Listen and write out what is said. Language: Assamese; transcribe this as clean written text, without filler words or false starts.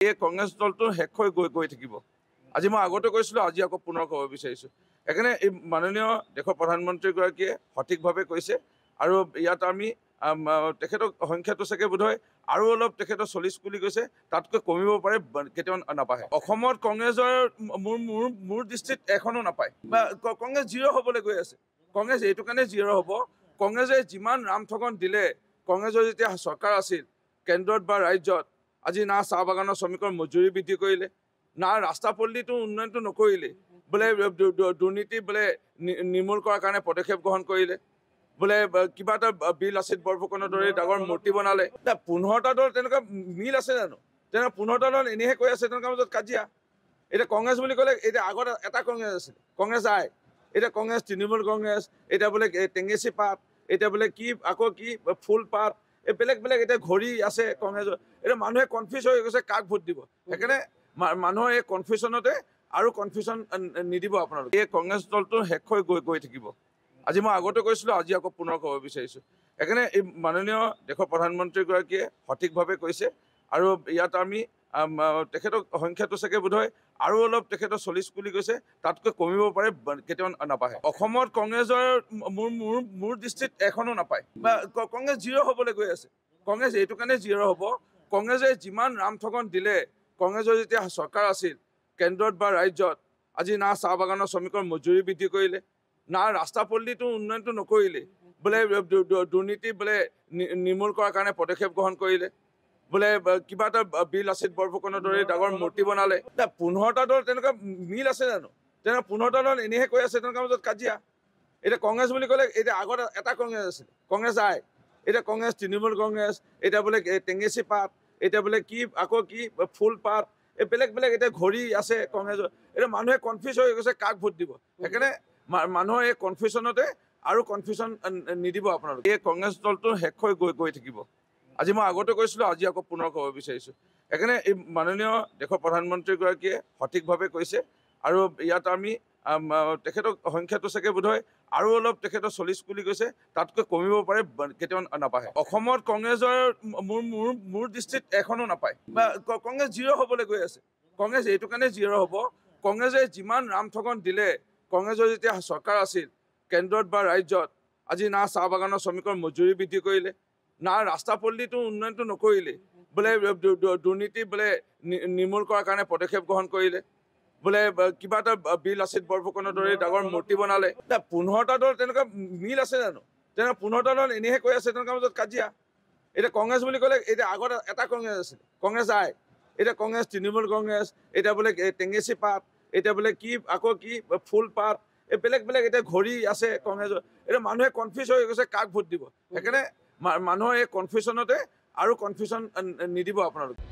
এই কংগ্ৰেছ দলটো শেষ হৈ গৈ থাকিব। আজি মই আগতে কৈছিলোঁ, আজি আকৌ পুনৰ ক'ব বিচাৰিছোঁ। সেইকাৰণে এই মাননীয় দেশৰ প্ৰধানমন্ত্ৰীগৰাকীয়ে সঠিকভাৱে কৈছে আৰু ইয়াত আমি তেখেতক সংখ্যাটো চাগে বোধহয় আৰু অলপ তেখেতৰ 40 কোটি কৈছে, তাতকৈ কমিব পাৰে, কেতিয়াও নাপায়। অসমত কংগ্ৰেছৰ মোৰ দৃষ্টিত এখনো নাপায় বা কংগ্ৰেছ জিৰ' হ'বলৈ গৈ আছে। কংগ্ৰেছ এইটো কাৰণে জিৰ' হ'ব, কংগ্ৰেছে যিমান ৰামঠগন দিলে, কংগ্ৰেছৰ যেতিয়া চৰকাৰ আছিল কেন্দ্ৰত বা ৰাজ্যত, আজি না চাহ বাগানৰ শ্ৰমিকৰ মজুৰি বৃদ্ধি কৰিলে, না ৰাস্তা পল্লীটো উন্নয়নটো নকৰিলে, বোলে দুৰ্নীতি বোলে নিৰ্মূল কৰাৰ কাৰণে পদক্ষেপ গ্ৰহণ কৰিলে, বোলে কিবা এটা বিল লাচিত বৰফুকনৰ দৰে ডাঙৰ মূৰ্তি বনালে। 15টা দল তেনেকুৱা মিল আছে জানো? তেনেকুৱা 15টা দল এনেহে কৈ আছে, তেনেকুৱা মাজত কাজিয়া। এতিয়া কংগ্ৰেছ বুলি ক'লে, এতিয়া আগত এটা কংগ্ৰেছ আছিল, কংগ্ৰেছ আই, এতিয়া কংগ্ৰেছ তৃণমূল কংগ্ৰেছ, এতিয়া বোলে টেঙেচি পাত, এতিয়া বোলে কি আকৌ কি ফুল পাত, এই বেলেগ বেলেগ এতিয়া ঘড়ী আছে কংগ্ৰেছৰ। এতিয়া মানুহে কনফিউজ হৈ গৈছে কাক ভোট দিব। সেইকাৰণে মানুহৰ এই কনফিউজনতে আৰু কনফিউজন নিদিব আপোনালোকে। এই কংগ্ৰেছ দলটো শেষ হৈ গৈ থাকিব। আজি মই আগতে কৈছিলোঁ, আজি আকৌ পুনৰ ক'ব বিচাৰিছোঁ। সেইকাৰণে এই মাননীয় দেশৰ প্ৰধানমন্ত্ৰীগৰাকীয়ে সঠিকভাৱে কৈছে আৰু ইয়াত আমি তেখেতক সংখ্যাটো চাগে বোধহয় আৰু অলপ তেখেতৰ 40 কোটি কৈছে, তাতকৈ কমিব পাৰে, কেতিয়াও নাপায়। অসমত কংগ্ৰেছৰ মোৰ দৃষ্টিত এখনো নাপায় বা কংগ্ৰেছ জিৰ' হ'বলৈ গৈ আছে। কংগ্ৰেছ এইটো কাৰণে জিৰ' হ'ব, কংগ্ৰেছে যিমান ৰামঠগন দিলে, কংগ্ৰেছৰ যেতিয়া চৰকাৰ আছিল কেন্দ্ৰত বা ৰাজ্যত, আজি না চাহ বাগানৰ শ্ৰমিকৰ মজুৰি বৃদ্ধি কৰিলে, না ৰাস্তা পল্লীটো উন্নয়নটো নকৰিলে, বোলে দুৰ্নীতি বোলে নিৰ্মূল কৰাৰ কাৰণে পদক্ষেপ গ্ৰহণ কৰিলে, বোলে কিবা এটা বিল লাচিত বৰফুকনৰ দৰে ডাঙৰ মূৰ্তি বনালে। 15টা দল তেনেকুৱা মিল আছে জানো? তেনেকুৱা 15টা দল এনেহে কৈ আছে, তেনেকুৱা মাজত কাজিয়া। এতিয়া কংগ্ৰেছ বুলি ক'লে, এতিয়া আগত এটা কংগ্ৰেছ আছিল, কংগ্ৰেছ আই, এতিয়া কংগ্ৰেছ তৃণমূল কংগ্ৰেছ, এতিয়া বোলে টেঙেচি পাত, এতিয়া বোলে কি আকৌ কি ফুল পাত, এই বেলেগ বেলেগ এতিয়া ঘড়ী আছে কংগ্ৰেছৰ। এতিয়া মানুহে কনফিউজ হৈ গৈছে কাক ভোট দিব। সেইকাৰণে মানুহৰ এই কনফিউজনতে আৰু কনফিউজন নিদিব আপোনালোকে। এই কংগ্ৰেছ দলটো শেষ হৈ গৈ থাকিব। আজি মই আগতে কৈছিলোঁ, আজি আকৌ পুনৰ ক'ব বিচাৰিছোঁ। সেইকাৰণে এই মাননীয় দেশৰ প্ৰধানমন্ত্ৰীগৰাকীয়ে সঠিকভাৱে কৈছে আৰু ইয়াত আমি তেখেতক সংখ্যাটো চাগে বোধহয় আৰু অলপ তেখেতৰ 40 কোটি কৈছে, তাতকৈ কমিব পাৰে, কেতিয়াও নাপায়। অসমত কংগ্ৰেছৰ মোৰ দৃষ্টিত এখনো নাপায় বা কংগ্ৰেছ জিৰ' হ'বলৈ গৈ আছে। কংগ্ৰেছ এইটো কাৰণে জিৰ' হ'ব, কংগ্ৰেছে যিমান ৰামঠগন দিলে, কংগ্ৰেছৰ যেতিয়া চৰকাৰ আছিল কেন্দ্ৰত বা ৰাজ্যত, আজি না চাহ বাগানৰ শ্ৰমিকৰ মজুৰি বৃদ্ধি কৰিলে, না ৰাস্তা পল্লীটো উন্নয়নটো নকৰিলে, বোলে দুৰ্নীতি বোলে নিৰ্মূল কৰাৰ কাৰণে পদক্ষেপ গ্ৰহণ কৰিলে, বোলে কিবা এটা বিল লাচিত বৰফুকনৰ দৰে ডাঙৰ মূৰ্তি বনালে। 15টা দল তেনেকুৱা মিল আছে জানো? তেনেকুৱা 15টা দল এনেহে কৈ আছে, তেনেকুৱা মাজত কাজিয়া। এতিয়া কংগ্ৰেছ বুলি ক'লে, এতিয়া আগত এটা কংগ্ৰেছ আছিল, কংগ্ৰেছ আই, এতিয়া কংগ্ৰেছ তৃণমূল কংগ্ৰেছ, এতিয়া বোলে টেঙেচি পাত, এতিয়া বোলে কি আকৌ কি ফুল পাত, এই বেলেগ বেলেগ এতিয়া ঘড়ী আছে কংগ্ৰেছৰ। এতিয়া মানুহে কনফিউজ হৈ গৈছে কাক ভোট দিব। সেইকাৰণে মানুহৰ এই কনফিউজনতে আৰু কনফিউজন নিদিব আপোনালোকে।